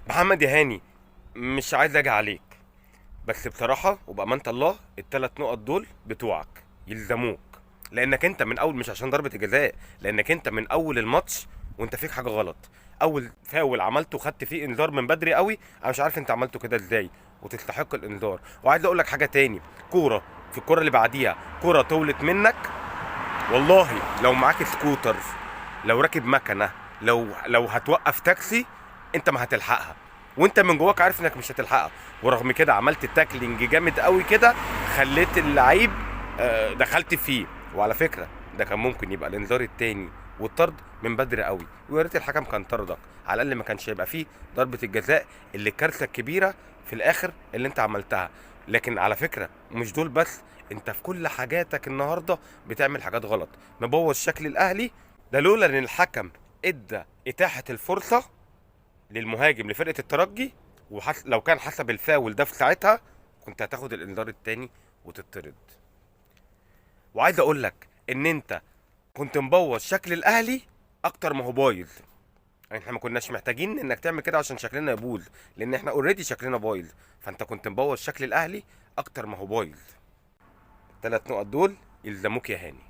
محمد يا هاني، مش عايز اجي عليك، بس بصراحة وبأمانة الله التلات نقط دول بتوعك يلزموك. لأنك أنت من أول، مش عشان ضربة الجزاء، لأنك أنت من أول الماتش وأنت فيك حاجة غلط. أول فاول عملته خدت فيه إنذار من بدري قوي، أنا مش عارف أنت عملته كده إزاي، وتستحق الإنذار. وعايز أقول لك حاجة تاني، كورة في الكورة اللي بعديها كورة طولت منك، والله لو معاك سكوتر، لو راكب مكنه، لو هتوقف تاكسي، انت ما هتلحقها، وانت من جواك عارف انك مش هتلحقها. ورغم كده عملت تاكلينج جامد قوي كده، خليت اللعيب دخلت فيه. وعلى فكره ده كان ممكن يبقى الانذار التاني والطرد من بدري قوي، ويا ريت الحكم كان طردك، على الاقل ما كانش هيبقى فيه ضربه الجزاء اللي الكارثه الكبيره في الاخر اللي انت عملتها. لكن على فكره مش دول بس، انت في كل حاجاتك النهارده بتعمل حاجات غلط، مبوظ شكل الاهلي. ده لولا ان الحكم ادى اتاحه الفرصه للمهاجم لفرقه الترجي، لو كان حسب الفاول ده في ساعتها كنت هتاخد الانذار التاني وتطرد. وعايز اقول لك ان انت كنت مبوظ شكل الاهلي اكتر ما هو بايظ. يعني احنا ما كناش محتاجين انك تعمل كده عشان شكلنا يبوظ، لان احنا اوريدي شكلنا بايظ. فانت كنت مبوظ شكل الاهلي اكتر ما هو بايظ. الثلاث نقط دول يلزموك يا هاني.